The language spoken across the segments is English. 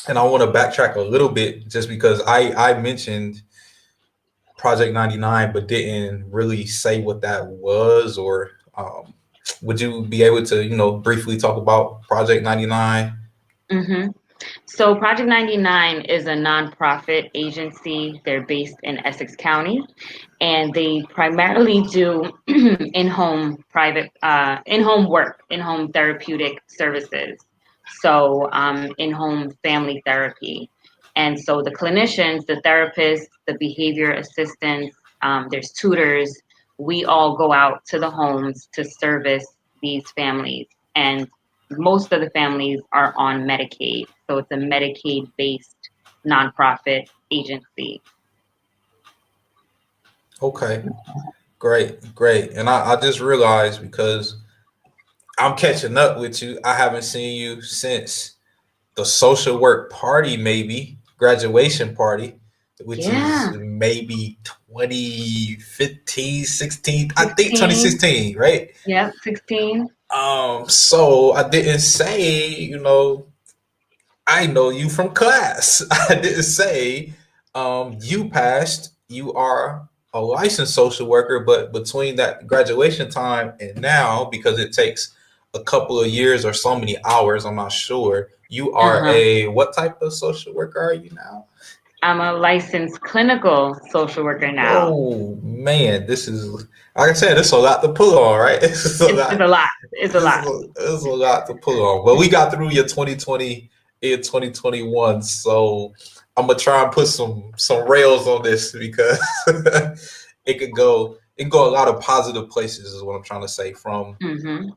and I want to backtrack a little bit just because I mentioned Project 99, but didn't really say what that was, or would you be able to, briefly talk about Project 99? Mm-hmm. So Project 99 is a nonprofit agency. They're based in Essex County, and they primarily do in-home work, in-home therapeutic services. So in-home family therapy. And so the clinicians, the therapists, the behavior assistants, there's tutors, we all go out to the homes to service these families. And most of the families are on Medicaid. So it's a Medicaid based nonprofit agency. Okay, great, great. And I just realized, because I'm catching up with you, I haven't seen you since the social work party, maybe graduation party, which is Yeah, maybe 2015, 16, I think 16. 2016, right? Yep, 16. So I didn't say, I know you from class. I didn't say you passed. You are a licensed social worker, but between that graduation time and now, because it takes a couple of years or so many hours, I'm not sure. You are Uh-huh. a what type of social worker are you now? I'm a licensed clinical social worker now. Oh man, this is, like I said, this is a lot to pull on, right? This is a It's lot. a lot. It's a lot. This is a lot to pull on. Well, we got through your 2020 and 2021, so I'm gonna try and put some rails on this, because it can go a lot of positive places, is what I'm trying to say, Mm-hmm.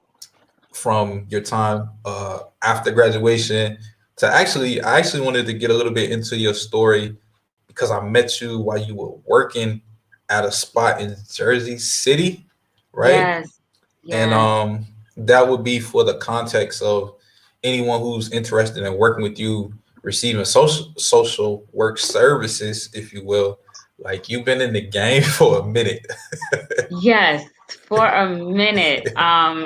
from your time after graduation to, I actually wanted to get a little bit into your story, because I met you while you were working at a spot in Jersey City, right? Yes. And Yes. that would be for the context of anyone who's interested in working with you, receiving social work services, if you will. Like, you've been in the game for a minute. Yes, for a minute.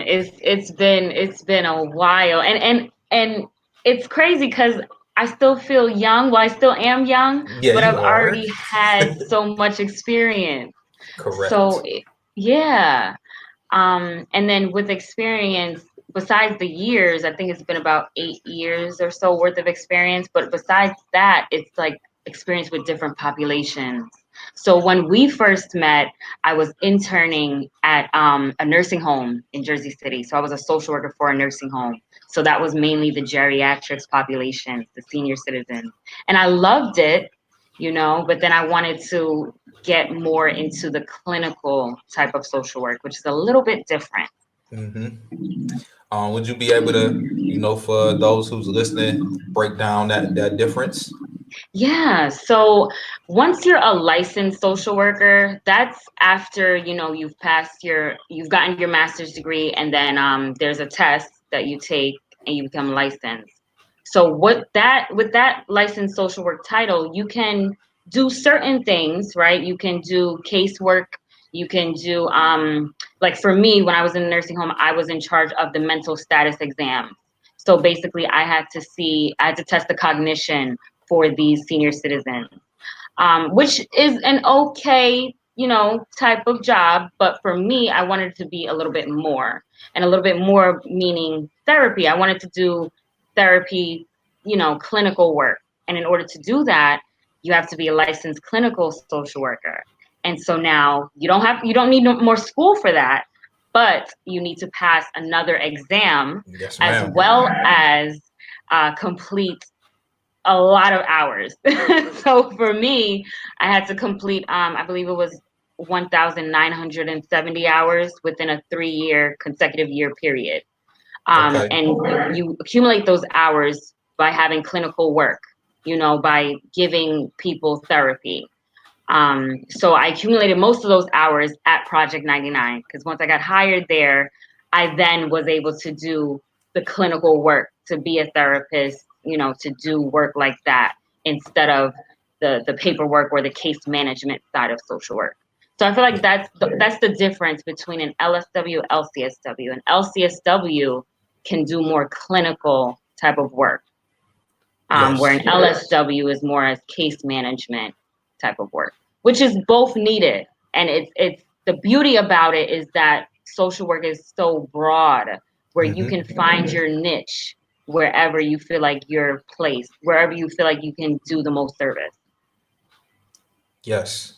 It's been a while, and it's crazy because I still feel young. Well, I still am young, Yeah, but I've you are. already had so much experience. So Correct. yeah. And then with experience, besides the years, I think it's been about 8 years or so worth of experience. But besides that, it's like experience with different populations. So when we first met, I was interning at a nursing home in Jersey City. So I was a social worker for a nursing home. So that was mainly the geriatrics populations, the senior citizens. And I loved it, but then I wanted to get more into the clinical type of social work, which is a little bit different. Hmm. Would you be able to, for those who's listening, break down that difference? Yeah. So once you're a licensed social worker, that's after, you've gotten your master's degree, and then there's a test that you take and you become licensed. So with that licensed social work title, you can do certain things, right? You can do casework. You can do, like for me, when I was in the nursing home, I was in charge of the mental status exam. So basically, I had to test the cognition for these senior citizens, which is an okay, type of job. But for me, I wanted to be a little bit more, and a little bit more meaning therapy. I wanted to do therapy, clinical work. And in order to do that, you have to be a licensed clinical social worker. And so now you don't need no more school for that, but you need to pass another exam Yes, as ma'am. well as complete a lot of hours. So for me, I had to complete, I believe it was 1,970 hours within a 3-year consecutive year period. Okay. And you accumulate those hours by having clinical work, by giving people therapy. So I accumulated most of those hours at Project 99, because once I got hired there, I then was able to do the clinical work, to be a therapist, to do work like that instead of the paperwork or the case management side of social work. So I feel like that's the difference between an LSW, LCSW. An LCSW can do more clinical type of work. Where Yes. an LSW is more as case management type of work, which is both needed. And it's the beauty about it is that social work is so broad, where you can find your niche wherever you feel like you're placed, wherever you feel like you can do the most service. Yes.